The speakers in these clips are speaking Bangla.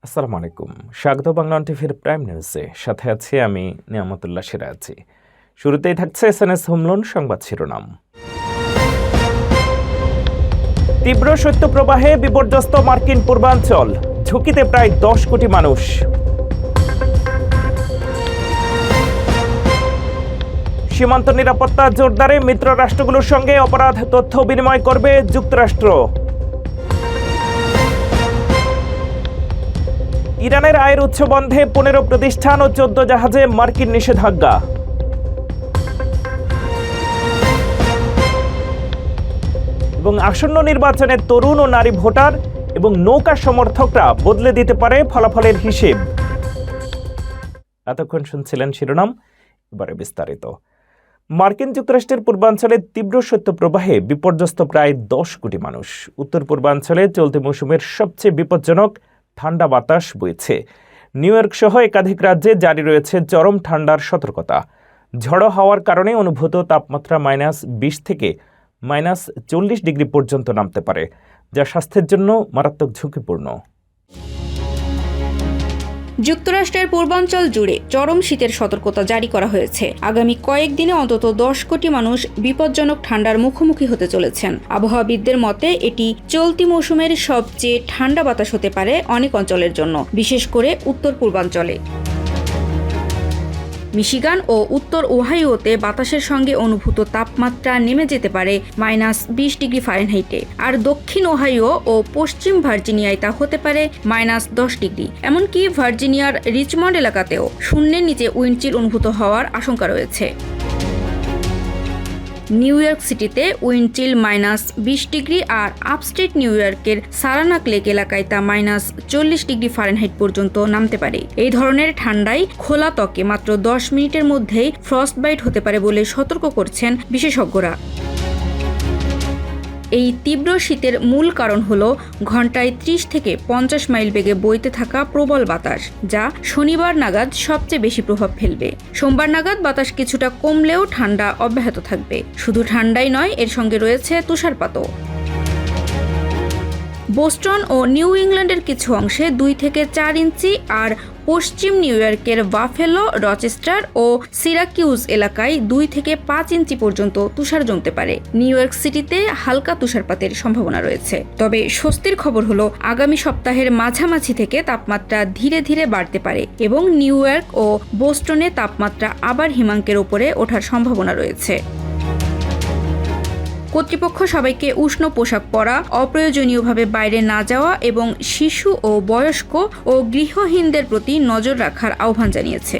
আসসালামু আলাইকুম। স্বাগত বাংলা টিভির প্রাইম নিউজে। সাথে আছি আমি নিয়ামতুল্লাহ সিরাজি। শুরুতেই থাকছে এসএনএস হোম লোন সংবাদ শিরোনাম। তীব্র শৈত্যপ্রবাহে বিপর্যস্ত মার্কিন পূর্বাঞ্চল, ঝুঁকিতে প্রায় 10 কোটি মানুষ। সীমান্ত নিরাপত্তা জোরদারে মিত্র রাষ্ট্রগুলোর সঙ্গে অপরাধ তথ্য বিনিময় করবে যুক্তরাষ্ট্র। ইরানের আয়ের উৎস বন্ধে 15 প্রতিষ্ঠান ও 14 জাহাজে মার্কিন নিষেধাজ্ঞা। এবং আসন্ন নির্বাচনে তরুণ ও নারী ভোটার এবং নৌকা সমর্থকরা বদলে দিতে পারে ফলাফলের হিসেব। এতক্ষণ শুনছিলেন শিরোনাম, এবারে বিস্তারিত। মার্কিন যুক্তরাষ্ট্রের পূর্বাঞ্চলে তীব্র শৈত্যপ্রবাহে বিপর্যস্ত প্রায় 10 কোটি মানুষ। উত্তর পূর্বাঞ্চলে চলতি মৌসুমের সবচেয়ে বিপজ্জনক ঠান্ডা বাতাস বইছে। নিউ ইয়র্ক সহ একাধিক রাজ্যে জারি রয়েছে চরম ঠান্ডার সতর্কতা। ঝড়ো হাওয়ার কারণে অনুভূত তাপমাত্রা -20 থেকে -40 ডিগ্রি পর্যন্ত নামতে পারে, যা স্বাস্থ্যের জন্য মারাত্মক ঝুঁকিপূর্ণ। যুক্তরাষ্ট্রের পূর্বাঞ্চল জুড়ে চরম শীতের সতর্কতা জারি করা হয়েছে। আগামী কয়েকদিনে অন্তত 10 কোটি মানুষ বিপজ্জনক ঠান্ডার মুখোমুখি হতে চলেছেন। আবহাওয়াবিদদের মতে এটি চলতি মৌসুমের সবচেয়ে ঠান্ডা বাতাস হতে পারে অনেক অঞ্চলের জন্য, বিশেষ করে উত্তর পূর্বাঞ্চলে। মিশিগান ও উত্তর ওহাইওতে বাতাসের সঙ্গে অনুভূত তাপমাত্রা নেমে যেতে পারে -20 ডিগ্রি ফারেনহাইটে, আর দক্ষিণ ওহাইও ও পশ্চিম ভার্জিনিয়ায় তা হতে পারে -10 ডিগ্রি। এমনকি ভার্জিনিয়ার রিচমন্ড এলাকাতেও শূন্যের নিচে উইন্ডচিল অনুভূত হওয়ার আশঙ্কা রয়েছে। নিউ ইয়র্ক সিটিতে উইন্ডচিল -20 ডিগ্রি, আর আপস্টেট নিউ ইয়র্কের সারানাক লেক এলাকায় তা -40 ডিগ্রি ফারেনহাইট পর্যন্ত নামতে পারে। এই ধরনের ঠান্ডায় খোলা ত্বকে মাত্র 10 মিনিটের মধ্যেই ফ্রস্টবাইট হতে পারে বলে সতর্ক করছেন বিশেষজ্ঞরা। এই তীব্র শীতের মূল কারণ হল ঘন্টায় 30 থেকে 50 মাইল বেগে বইতে থাকা প্রবল বাতাস, যা শনিবার নাগাদ সবচেয়ে বেশি প্রভাব ফেলবে। সোমবার নাগাদ বাতাস কিছুটা কমলেও ঠান্ডা অব্যাহত থাকবে। শুধু ঠান্ডাই নয়, এর সঙ্গে রয়েছে তুষারপাতও। বোস্টন ও নিউ ইংল্যান্ডের কিছু অংশে 2 থেকে 4 ইঞ্চি, আর পশ্চিম নিউ ইয়র্কের বাফেলো, রচেস্টার ও সিরাকিউজ এলাকায় 2 থেকে 5 ইঞ্চি পর্যন্ত তুষার জমতে পারে। নিউ ইয়র্ক সিটিতে হালকা তুষারপাতের সম্ভাবনা রয়েছে। তবে স্বস্তির খবর হলো, আগামী সপ্তাহের মাঝামাঝি থেকে তাপমাত্রা ধীরে ধীরে বাড়তে পারে এবং নিউ ইয়র্ক ও বোস্টনে তাপমাত্রা আবার হিমাঙ্কের ওপরে ওঠার সম্ভাবনা রয়েছে। কর্তৃপক্ষ সবাইকে উষ্ণ পোশাক পরা, অপ্রয়োজনীয়ভাবে বাইরে না যাওয়া এবং শিশু ও বয়স্ক ও গৃহহীনদের প্রতি নজর রাখার আহ্বান জানিয়েছে।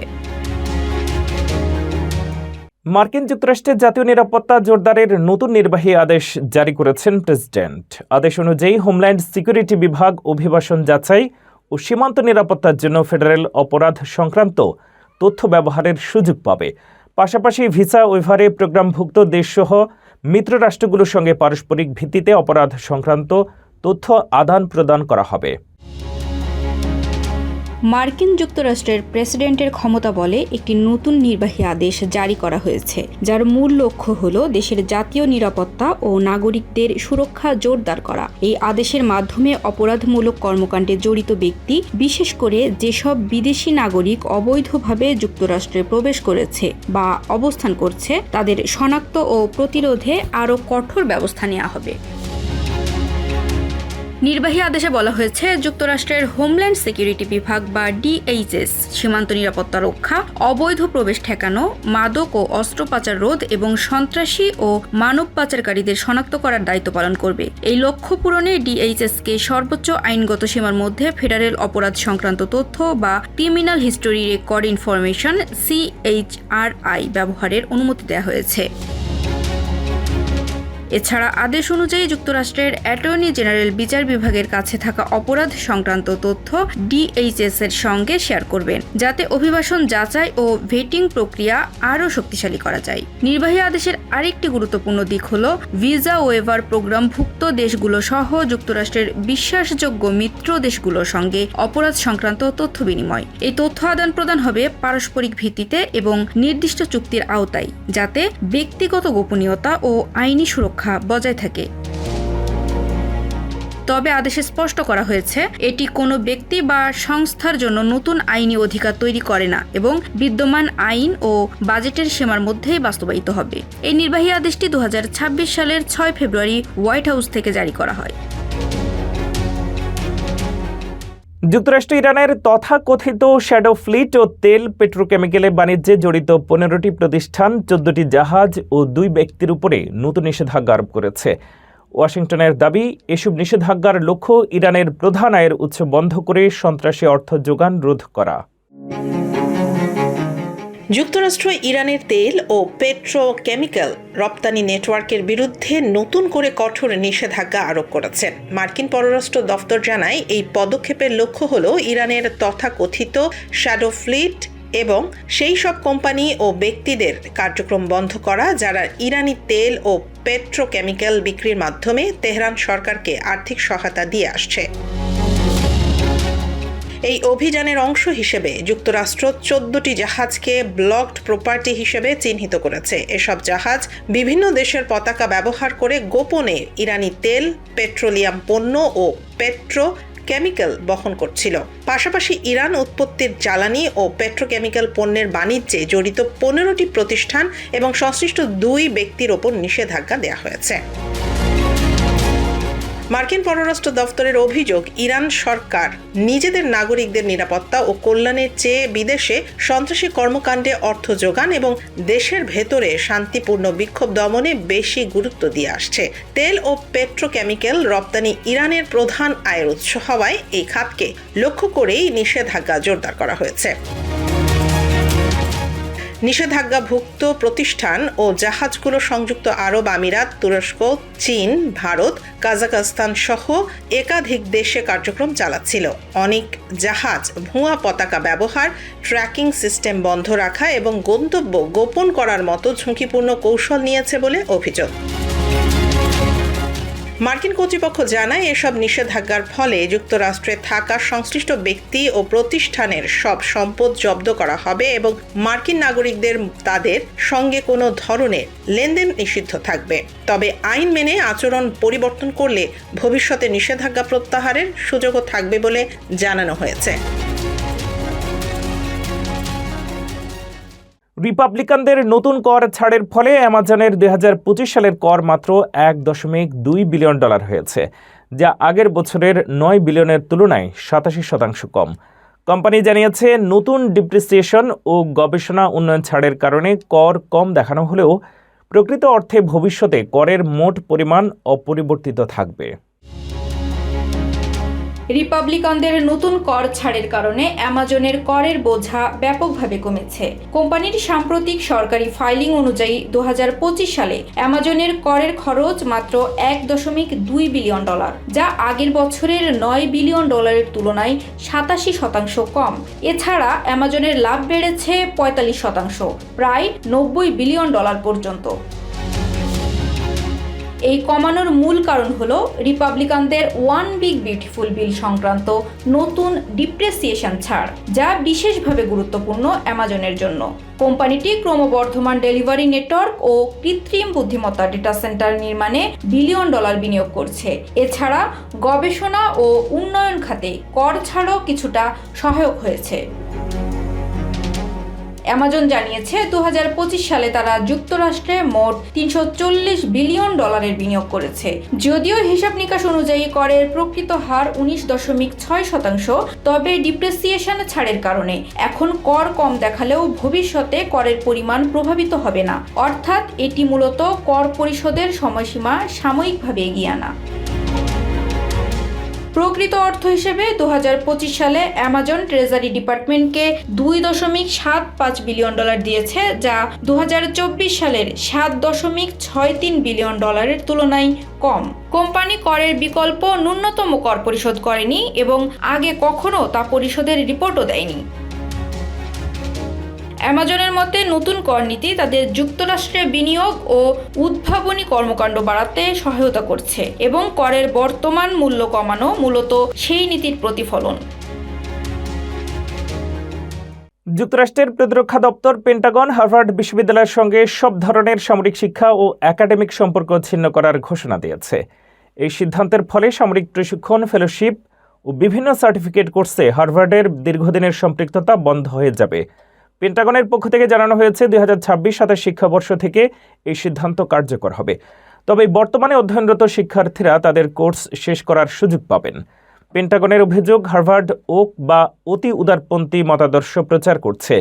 মার্কিন যুক্তরাষ্ট্রের জাতীয় নিরাপত্তা জোরদারের নতুন নির্বাহী আদেশ জারি করেছেন প্রেসিডেন্ট। আদেশ অনুযায়ী হোমল্যান্ড সিকিউরিটি বিভাগ অভিবাসন যাচাই ও সীমান্ত নিরাপত্তার জন্য ফেডারেল অপরাধ সংক্রান্ত তথ্য ব্যবহারের সুযোগ পাবে। পাশাপাশি ভিসা ওয়েভারে প্রোগ্রামভুক্ত দেশসহ মিত্র রাষ্ট্রগুলোর সঙ্গে পারস্পরিক ভিত্তিতে অপরাধ সংক্রান্ত তথ্য আদান প্রদান করা হবে। মার্কিন যুক্তরাষ্ট্রের প্রেসিডেন্টের ক্ষমতা বলে একটি নতুন নির্বাহী আদেশ জারি করা হয়েছে, যার মূল লক্ষ্য হল দেশের জাতীয় নিরাপত্তা ও নাগরিকদের সুরক্ষা জোরদার করা। এই আদেশের মাধ্যমে অপরাধমূলক কর্মকাণ্ডে জড়িত ব্যক্তি, বিশেষ করে যেসব বিদেশি নাগরিক অবৈধভাবে যুক্তরাষ্ট্রে প্রবেশ করেছে বা অবস্থান করছে, তাদের শনাক্ত ও প্রতিরোধে আরও কঠোর ব্যবস্থা নেওয়া হবে। নির্বাহী আদেশে বলা হয়েছে, যুক্তরাষ্ট্রের হোমল্যান্ড সিকিউরিটি বিভাগ বা ডিএইচএস সীমান্ত নিরাপত্তা রক্ষা, অবৈধ প্রবেশ ঠেকানো, মাদক ও অস্ত্র পাচার রোধ এবং সন্ত্রাসী ও মানব পাচারকারীদের শনাক্ত করার দায়িত্ব পালন করবে। এই লক্ষ্য পূরণে ডিএইচএসকে সর্বোচ্চ আইনগত সীমার মধ্যে ফেডারেল অপরাধ সংক্রান্ত তথ্য বা criminal history record information CHRI ব্যবহারের অনুমতি দেওয়া হয়েছে। এছাড়া আদেশ অনুযায়ী যুক্তরাষ্ট্রের অ্যাটর্নি জেনারেল বিচার বিভাগের কাছে থাকা অপরাধ সংক্রান্ত তথ্য ডিএইচএস এর সঙ্গে শেয়ার করবেন, যাতে অভিবাসন যাচাই ও ভেটিং প্রক্রিয়া আরও শক্তিশালী করা যায়। নির্বাহী আদেশের আরেকটি গুরুত্বপূর্ণ দিক হল ভিসা ওয়েভার প্রোগ্রামভুক্ত দেশগুলো সহ যুক্তরাষ্ট্রের বিশ্বাসযোগ্য মিত্র দেশগুলোর সঙ্গে অপরাধ সংক্রান্ত তথ্য বিনিময়। এই তথ্য আদান প্রদান হবে পারস্পরিক ভিত্তিতে এবং নির্দিষ্ট চুক্তির আওতায়, যাতে ব্যক্তিগত গোপনীয়তা ও আইনি সুরক্ষা বজায় থাকে। তবে আদেশে স্পষ্ট করা হয়েছে এটি কোনো ব্যক্তি বা সংস্থার জন্য নতুন আইনি অধিকার তৈরি করে না এবং বিদ্যমান আইন ও বাজেটের সীমার মধ্যেই বাস্তবায়িত হবে। এই নির্বাহী আদেশটি 2026 সালের 6 ফেব্রুয়ারি হোয়াইট হাউস থেকে জারি করা হয়। যুক্তরাষ্ট্র ইরানের তথাকথিত শ্যাডো ফ্লিট ও তেল পেট্রোকেমিক্যালে বাণিজ্যে জড়িত 15টি প্রতিষ্ঠান, 14টি জাহাজ ও 2 ব্যক্তির উপরে নতুন নিষেধাজ্ঞা আরোপ করেছে। ওয়াশিংটনের দাবি, এসব নিষেধাজ্ঞার লক্ষ্য ইরানের প্রধান আয়ের উৎস বন্ধ করে সন্ত্রাসী অর্থ যোগান রোধ করা। যুক্তরাষ্ট্র ইরানের তেল ও পেট্রোকেমিক্যাল রপ্তানি নেটওয়ার্কের বিরুদ্ধে নতুন করে কঠোর নিষেধাজ্ঞা আরোপ করেছে। মার্কিন পররাষ্ট্র দফতর জানায়, এই পদক্ষেপের লক্ষ্য হল ইরানের তথাকথিত শ্যাডো ফ্লিট এবং সেই সব কোম্পানি ও ব্যক্তিদের কার্যক্রম বন্ধ করা যারা ইরানি তেল ও পেট্রোকেমিক্যাল বিক্রির মাধ্যমে তেহরান সরকারকে আর্থিক সহায়তা দিয়ে আসছে। এই অভিযানের অংশ হিসেবে যুক্তরাষ্ট্র 14টি জাহাজকে ব্লকড প্রপার্টি হিসেবে চিহ্নিত করেছে। এসব জাহাজ বিভিন্ন দেশের পতাকা ব্যবহার করে গোপনে ইরানি তেল, পেট্রোলিয়াম পণ্য ও পেট্রোকেমিক্যাল বহন করছিল। পাশাপাশি ইরান উৎপত্তির জ্বালানি ও পেট্রোকেমিক্যাল পণ্যের বাণিজ্যে জড়িত 15টি প্রতিষ্ঠান এবং সংশ্লিষ্ট 2 ব্যক্তির ওপর নিষেধাজ্ঞা দেওয়া হয়েছে। মার্কিন পররাষ্ট্র দফতরের অভিযোগ, ইরান সরকার নিজেদের নাগরিকদের নিরাপত্তা ও কল্যাণের চেয়ে বিদেশে সন্ত্রাসী কর্মকাণ্ডে অর্থ যোগান এবং দেশের ভেতরে শান্তিপূর্ণ বিক্ষোভ দমনে বেশি গুরুত্ব দিয়ে আসছে। তেল ও পেট্রোকেমিক্যাল রপ্তানি ইরানের প্রধান আয়ের উৎস হওয়ায় এই খাতকে লক্ষ্য করেই নিষেধাজ্ঞা জোরদার করা হয়েছে। নিষেধাজ্ঞাভুক্ত প্রতিষ্ঠান ও জাহাজগুলো সংযুক্ত আরব আমিরাত, তুরস্ক, চীন, ভারত, কাজাখস্তান সহ একাধিক দেশে কার্যক্রম চালাচ্ছিল। অনেক জাহাজ ভুয়া পতাকা ব্যবহার, ট্র্যাকিং সিস্টেম বন্ধ রাখা এবং গন্তব্য গোপন করার মতো ঝুঁকিপূর্ণ কৌশল নিয়েছে বলে অভিযোগ। মার্কিন কর্তৃপক্ষ জানায়, এসব নিষেধাজ্ঞার ফলে যুক্তরাষ্ট্রে থাকা সংশ্লিষ্ট ব্যক্তি ও প্রতিষ্ঠানের সব সম্পদ জব্দ করা হবে এবং মার্কিন নাগরিকদের তাদের সঙ্গে কোনো ধরনের লেনদেন নিষিদ্ধ থাকবে। তবে আইন মেনে আচরণ পরিবর্তন করলে ভবিষ্যতে নিষেধাজ্ঞা প্রত্যাহারের সুযোগও থাকবে বলে জানানো হয়েছে। রিপাবলিকানদের নতুন কর ছাড়ের ফলে অ্যামাজনের 2025 সালের কর মাত্র $1.2 বিলিয়ন হয়েছে, যা আগের বছরের 9 বিলিয়নের তুলনায় 87% কম। কোম্পানি জানিয়েছে, নতুন ডিপ্রিসিয়েশন ও গবেষণা উন্নয়ন ছাড়ের কারণে কর কম দেখানো হলেও প্রকৃত অর্থে ভবিষ্যতে করের মোট পরিমাণ অপরিবর্তিত থাকবে। রিপাবলিকানদের নতুন কর ছাড়ের কারণে অ্যামাজনের করের বোঝা ব্যাপকভাবে কমেছে। কোম্পানির সাম্প্রতিক সরকারি ফাইলিং অনুযায়ী 2025 সালে অ্যামাজনের করের খরচ মাত্র $1.2 বিলিয়ন, যা আগের বছরের $9 বিলিয়ন তুলনায় 87% কম। এছাড়া অ্যামাজনের লাভ বেড়েছে 45%, প্রায় $90 বিলিয়ন পর্যন্ত। এই কমানোর মূল কারণ হলো রিপাবলিকানদের ওয়ান বিগ বিউটিফুল বিল সংক্রান্ত নতুন ডিপ্রিসিয়েশন ছাড়, যা বিশেষভাবে গুরুত্বপূর্ণ অ্যামাজনের জন্য। কোম্পানিটি ক্রমবর্ধমান ডেলিভারি নেটওয়ার্ক ও কৃত্রিম বুদ্ধিমত্তা ডেটা সেন্টার নির্মাণে $1 বিলিয়ন বিনিয়োগ করছে। এছাড়া গবেষণা ও উন্নয়ন খাতে কর ছাড়ও কিছুটা সহায়ক হয়েছে। অ্যামাজন জানিয়েছে, 2025 সালে তারা যুক্তরাষ্ট্রে মোট $340 বিলিয়ন বিনিয়োগ করেছে। যদিও হিসাব নিকাশ অনুযায়ী করের প্রকৃত হার 19.6%, তবে ডিপ্রিসিয়েশন ছাড়ের কারণে এখন কর কম দেখালেও ভবিষ্যতে করের পরিমাণ প্রভাবিত হবে না। অর্থাৎ এটি মূলত কর পরিশোধের সময়সীমা সাময়িকভাবে এগিয়ে আনা। প্রকৃত অর্থ হিসেবে 2025 সালে অ্যামাজন ট্রেজারি ডিপার্টমেন্টকে $2.75 বিলিয়ন দিয়েছে, যা 2024 সালের $7.63 বিলিয়ন তুলনায় কম। কোম্পানি করের বিকল্প ন্যূনতম কর পরিশোধ করেনি এবং আগে কখনো তা পরিশোধের রিপোর্টও দেয়নি। অ্যামাজনের মতে, নতুন কর নীতি তাদের যুক্তরাষ্ট্রে বিনিয়োগ ও উদ্ভাবনী কর্মকাণ্ড বাড়াতে সহায়তা করছে এবং করের বর্তমান মূল্য কমানো মূলত সেই নীতির প্রতিফলন। যুক্তরাষ্ট্রের প্রতিরক্ষা দপ্তর পেন্টাগন হার্ভার্ড বিশ্ববিদ্যালয়ের সঙ্গে সব ধরনের সামরিক শিক্ষা ও একাডেমিক সম্পর্ক ছিন্ন করার ঘোষণা দিয়েছে। এই সিদ্ধান্তের ফলে সামরিক প্রশিক্ষণ, ফেলোশিপ ও বিভিন্ন সার্টিফিকেট কোর্সে হার্ভার্ডের দীর্ঘদিনের সম্পৃক্ততা বন্ধ হয়ে যাবে। পেন্টাগনের পক্ষ থেকে জানানো হয়েছে 2026-27 শিক্ষাবর্ষ থেকে এই সিদ্ধান্ত কার্যকর হবে। তবে বর্তমানে অধ্যয়নরত শিক্ষার্থীরা তাদের কোর্স শেষ করার সুযোগ পাবেন। পেন্টাগনের অভিযোগ, হার্ভার্ড ওক বা অতি উদারপন্থী মতাদর্শ প্রচার করছে,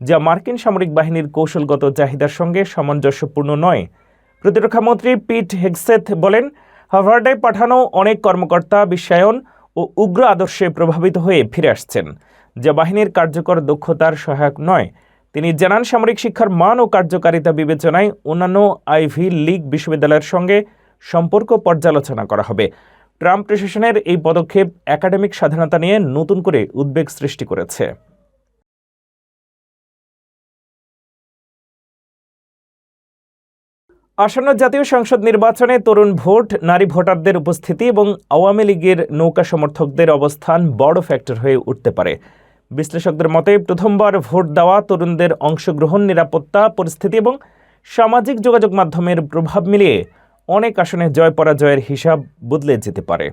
যা মার্কিন সামরিক বাহিনীর কৌশলগত চাহিদার সঙ্গে সামঞ্জস্যপূর্ণ নয়। প্রতিরক্ষামন্ত্রী পিট হেগসেথ বলেন, হার্ভার্ডে পাঠানো অনেক কর্মকর্তা বিশ্বায়ন ও উগ্র আদর্শে প্রভাবিত হয়ে ফিরে আসছেন, যা বাহিনীর কার্যকর দক্ষতার সহায়ক নয়। তিনি জানান, সামরিক শিক্ষার মান ও কার্যকারিতা বিবেচনায় অন্যান্য আইভি লীগ বিশ্ববিদ্যালয়ের সঙ্গে সম্পর্ক পর্যালোচনা করা হবে। ট্রাম্প প্রশাসনের এই পদক্ষেপ একাডেমিক স্বাধীনতা নিয়ে নতুন করে উদ্বেগ সৃষ্টি করেছে। আসন্ন জাতীয় সংসদ নির্বাচনে তরুণ ভোট, নারী ভোটারদের উপস্থিতি এবং আওয়ামী লীগের নৌকা সমর্থকদের অবস্থান বড় ফ্যাক্টর হয়ে উঠতে পারে। বিশ্লেষকদের মতে, প্রথমবার ভোট দেওয়া তরুণদের অংশগ্রহণ, নিরাপত্তা পরিস্থিতি এবং সামাজিক যোগাযোগ মাধ্যমের প্রভাব মিলিয়ে অনেক আসনে জয় পরাজয়ের হিসাব বদলে যেতে পারে।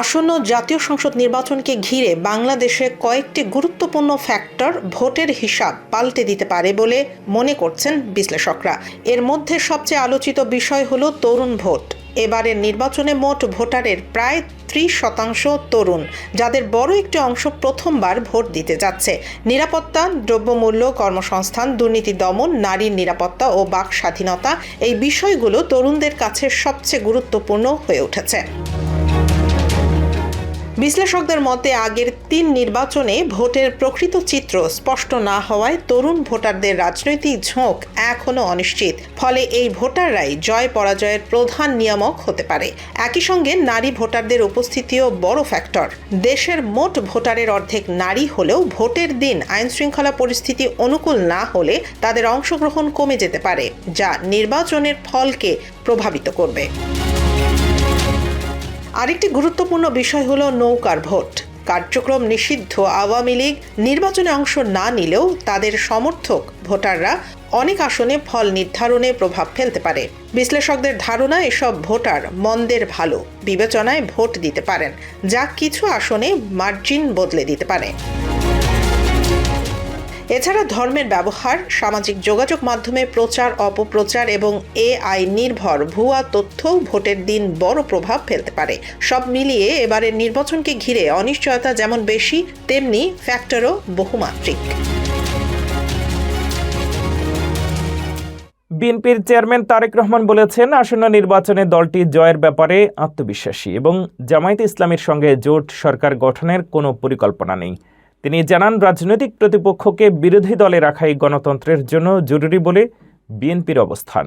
আসন্ন জাতীয় সংসদ নির্বাচনকে ঘিরে বাংলাদেশে কয়েকটি গুরুত্বপূর্ণ ফ্যাক্টর ভোটের হিসাব পাল্টে দিতে পারে বলে মনে করছেন বিশ্লেষকরা। এর মধ্যে সবচেয়ে আলোচিত বিষয় হলো তরুণ ভোট। এবারের নির্বাচনে মোট ভোটারের প্রায় 30% তরুণ, যাদের বড় একটি অংশ প্রথমবার ভোট দিতে যাচ্ছে। নিরাপত্তা, দ্রব্যমূল্য, কর্মসংস্থান, দুর্নীতি দমন, নারীর নিরাপত্তা ও বাক স্বাধীনতা, এই বিষয়গুলো তরুণদের কাছে সবচেয়ে গুরুত্বপূর্ণ হয়ে উঠেছে। বিশ্লেষকদের মতে, আগের 3 নির্বাচনে ভোটের প্রকৃত চিত্র স্পষ্ট না হওয়ায় তরুণ ভোটারদের রাজনৈতিক ঝোঁক এখনও অনিশ্চিত। ফলে এই ভোটাররাই জয় পরাজয়ের প্রধান নিয়ামক হতে পারে। একই সঙ্গে নারী ভোটারদের উপস্থিতিও বড় ফ্যাক্টর। দেশের মোট ভোটারের অর্ধেক নারী হলেও ভোটের দিন আইনশৃঙ্খলা পরিস্থিতি অনুকূল না হলে তাদের অংশগ্রহণ কমে যেতে পারে, যা নির্বাচনের ফলকে প্রভাবিত করবে। আরেকটি গুরুত্বপূর্ণ বিষয় হলো নৌকার ভোট। কার্যক্রম নিষিদ্ধ আওয়ামী লীগ নির্বাচনে অংশ না নিলেও তাদের সমর্থক ভোটাররা অনেক আসনে ফল নির্ধারণে প্রভাব ফেলতে পারে। বিশ্লেষকদের ধারণা, এসব ভোটার মন্দের ভালো বিবেচনায় ভোট দিতে পারেন, যা কিছু আসনে মার্জিন বদলে দিতে পারে। এছাড়া ধর্মের ব্যবহার, সামাজিক যোগাযোগ মাধ্যমে প্রচার অপপ্রচার এবং এআই নির্ভর ভুয়া তথ্য ভোটের দিন বড় প্রভাব ফেলতে পারে। সব মিলিয়ে এবারের নির্বাচনকে ঘিরে অনিশ্চয়তা যেমন বেশি, তেমনি ফ্যাক্টরও বহুমাত্রিক। বিএনপির চেয়ারম্যান তারেক রহমান বলেছেন, আসন্ন নির্বাচনে দলটি জয়ের ব্যাপারে আত্মবিশ্বাসী এবং জামায়াতে ইসলামীর সঙ্গে জোট সরকার গঠনের কোনো পরিকল্পনা নেই। তিনি জানান, রাজনৈতিক প্রতিপক্ষকে বিরোধী দলে রাখাই গণতন্ত্রের জন্য জরুরি বলে বিএনপির অবস্থান।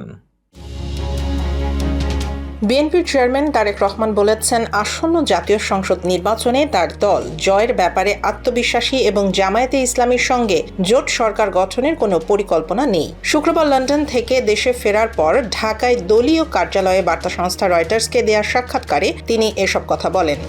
বিএনপির চেয়ারম্যান তারেক রহমান বলেছেন, আসন্ন জাতীয় সংসদ নির্বাচনে তার দল জয়ের ব্যাপারে আত্মবিশ্বাসী এবং জামায়াতে ইসলামীর সঙ্গে জোট সরকার গঠনের কোনো পরিকল্পনা নেই। শুক্রবার লন্ডন থেকে দেশে ফেরার পর ঢাকায় দলীয় কার্যালয়ে বার্তা সংস্থা রয়টার্সকে দেওয়া সাক্ষাৎকারে তিনি এসব কথা বলেন।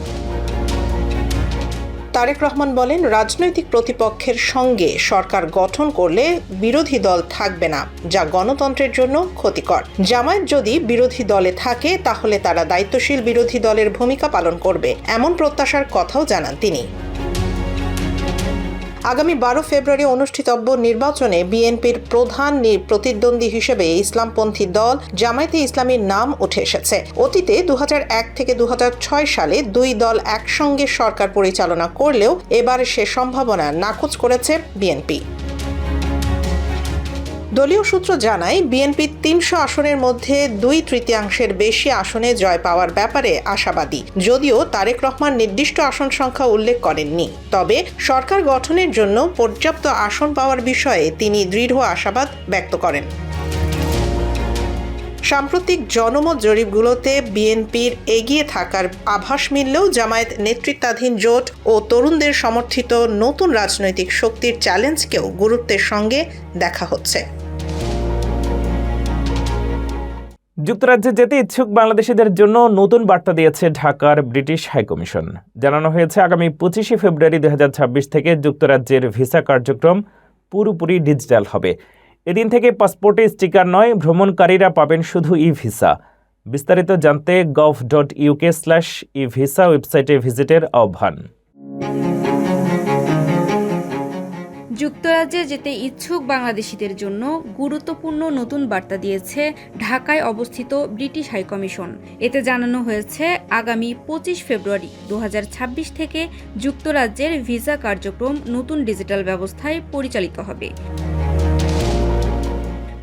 তারেক রহমান বলেন, রাজনৈতিক প্রতিপক্ষের সঙ্গে সরকার গঠন করলে বিরোধী দল থাকবে না, যা গণতন্ত্রের জন্য ক্ষতিকর। জামায়াত যদি বিরোধী দলে থাকে তাহলে তারা দায়িত্বশীল বিরোধী দলের ভূমিকা পালন করবে, এমন প্রত্যাশার কথাও জানান তিনি। আগামী 12 ফেব্রুয়ারি অনুষ্ঠিতব্য নির্বাচনে বিএনপির প্রধান প্রতিদ্বন্দ্বী হিসেবে ইসলামপন্থী দল জামায়াতে ইসলামীর নাম উঠে এসেছে। অতীতে 2001 থেকে 2006 সালে 2 দল একসঙ্গে সরকার পরিচালনা করলেও এবার সে সম্ভাবনা নাকচ করেছে বিএনপি। দলীয় সূত্র জানায়, বিএনপি 300 আসনের মধ্যে 2/3 বেশি আসনে জয় পাওয়ার ব্যাপারে আশাবাদী। যদিও তারেক রহমান নির্দিষ্ট আসন সংখ্যা উল্লেখ করেননি, তবে সরকার গঠনের জন্য পর্যাপ্ত আসন পাওয়ার বিষয়ে তিনি দৃঢ় আশাবাদ ব্যক্ত করেন। সাম্প্রতিক জনমত জরিপগুলোতে বিএনপির এগিয়ে থাকার আভাস মিললেও জামায়াত নেতৃত্বাধীন জোট ও তরুণদের সমর্থিত নতুন রাজনৈতিক শক্তির চ্যালেঞ্জকেও গুরুত্বের সঙ্গে দেখা হচ্ছে। যুক্তরাজ্যে যেতে ইচ্ছুক বাংলাদেশিদের জন্য নতুন বার্তা দিয়েছে ঢাকার ব্রিটিশ হাইকমিশন। জানানো হয়েছে, আগামী 25 ফেব্রুয়ারি 2026 থেকে যুক্তরাজ্যের ভিসা কার্যক্রম পুরোপুরি ডিজিটাল হবে। এদিন থেকে পাসপোর্টে স্টিকার নয়, ভ্রমণকারীরা পাবেন শুধু ই ভিসা। বিস্তারিত জানতে gov.uk/e-visa ওয়েবসাইটে ভিজিটের আহ্বান। যুক্তরাজ্যে যেতে ইচ্ছুক বাংলাদেশিদের জন্য গুরুত্বপূর্ণ নতুন বার্তা দিয়েছে ঢাকায় অবস্থিত ব্রিটিশ হাইকমিশন। এতে জানানো হয়েছে আগামী 25 ফেব্রুয়ারি 2026 থেকে যুক্তরাজ্যের ভিসা কার্যক্রম নতুন ডিজিটাল ব্যবস্থায় পরিচালিত হবে।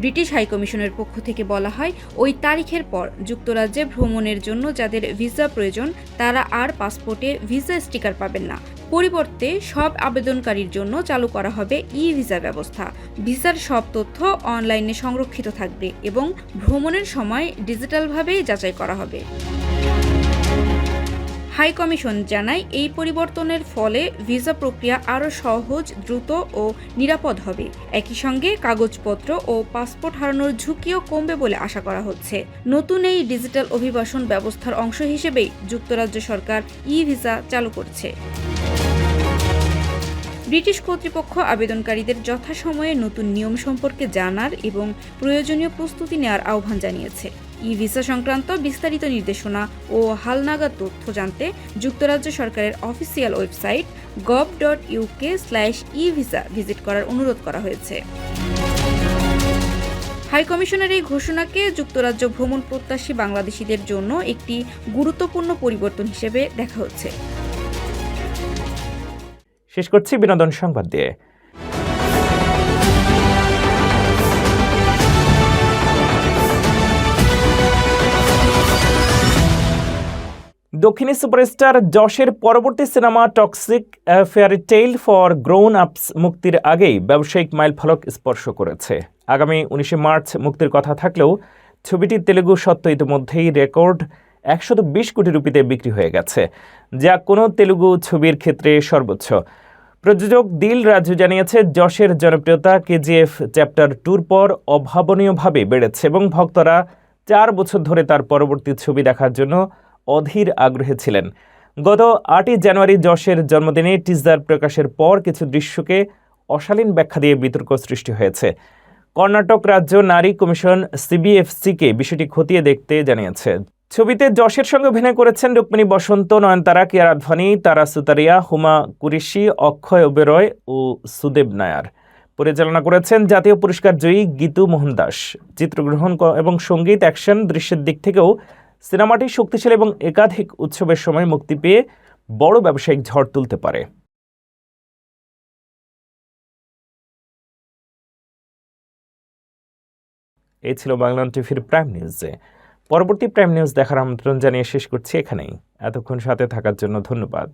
ব্রিটিশ হাইকমিশনের পক্ষ থেকে বলা হয়, ওই তারিখের পর যুক্তরাজ্যে ভ্রমণের জন্য যাদের ভিসা প্রয়োজন তারা আর পাসপোর্টে ভিসা স্টিকার পাবেন না। পরিবর্তে সব আবেদনকারীর জন্য চালু করা হবে ই-ভিসা ব্যবস্থা। ভিসার সব তথ্য অনলাইনে সংরক্ষিত থাকবে এবং ভ্রমণের সময় ডিজিটালভাবেই যাচাই করা হবে। হাইকমিশন জানায়, এই পরিবর্তনের ফলে ভিসা প্রক্রিয়া আরও সহজ, দ্রুত ও নিরাপদ হবে। একই সঙ্গে কাগজপত্র ও পাসপোর্ট হারানোর ঝুঁকিও কমবে বলে আশা করা হচ্ছে। নতুন এই ডিজিটাল অভিবাসন ব্যবস্থার অংশ হিসেবেই যুক্তরাজ্য সরকার ই-ভিসা চালু করছে। ব্রিটিশ কর্তৃপক্ষ আবেদনকারীদের যথাসময়ে নতুন নিয়ম সম্পর্কে জানার এবং প্রয়োজনীয় প্রস্তুতি নেওয়ার আহ্বান জানিয়েছে। ই-ভিসা সংক্রান্ত বিস্তারিত নির্দেশনা ও হালনাগাদ তথ্য জানতে যুক্তরাজ্য সরকারের অফিসিয়াল ওয়েবসাইট gov.uk/e-visa ভিজিট করার অনুরোধ করা হয়েছে। হাইকমিশনের এই ঘোষণাকে যুক্তরাজ্য ভ্রমণ প্রত্যাশী বাংলাদেশিদের জন্য একটি গুরুত্বপূর্ণ পরিবর্তন হিসেবে দেখা হচ্ছে। শেষ করছি বিনোদন সংবাদ দিয়ে। দক্ষিণী সুপারস্টার যশের পরবর্তী cinema toxic fairy tail for grown আপস মুক্তির আগেই ব্যবসায়িক মাইলফলক স্পর্শ করেছে। আগামী 19 মার্চ মুক্তির কথা থাকলেও ছবিটির তেলুগু স্বত্ব ইতিমধ্যেই রেকর্ড 120 কোটি রুপিতে বিক্রি হয়ে গেছে, যা কোনো তেলুগু ছবির ক্ষেত্রে সর্বোচ্চ। প্রযোজক দিল রাজু জানিয়েছে, যশের জনপ্রিয়তা কেজিএফ চ্যাপ্টার 2-র পর অভাবনীয়ভাবে বেড়েছে এবং ভক্তরা 4 বছর ধরে তার পরবর্তী ছবি দেখার জন্য অধীর আগ্রহে ছিলেন। গত 8 জানুয়ারি যশের জন্মদিনে টিজার প্রকাশের পর কিছু দৃশ্যকে অশালীন ব্যাখ্যা দিয়ে বিতর্ক সৃষ্টি হয়েছে। কর্ণাটক রাজ্য নারী কমিশন সিবিএফসিকে বিষয়টি খতিয়ে দেখতে জানিয়েছে। ছবিতে যশের সঙ্গে অভিনয় করেছেন রুক্মিণী বসন্ত, নয়নতারা, কিয়ারা আদভানি, তারা সুতারিয়া, হুমা কুরেশি, অক্ষয় ওবেরয় ও সুদেব নায়ার। পরিচালনা করেছেন জাতীয় পুরস্কার জয়ী গীতু মোহনদাস। চিত্রগ্রহণ এবং সঙ্গীত, অ্যাকশন, দৃশ্যের দিক থেকেও সিনেমাটি শক্তিশালী এবং একাধিক উৎসবের সময় মুক্তি পেয়ে বড় ব্যবসায়িক ঝড় তুলতে পারে। এই ছিল বাংলাদেশ টিভির প্রাইম নিউজে। পরবর্তী প্রাইম নিউজ দেখার আমন্ত্রণ জানিয়ে শেষ করছি এখানেই। এতক্ষণ সাথে থাকার জন্য ধন্যবাদ।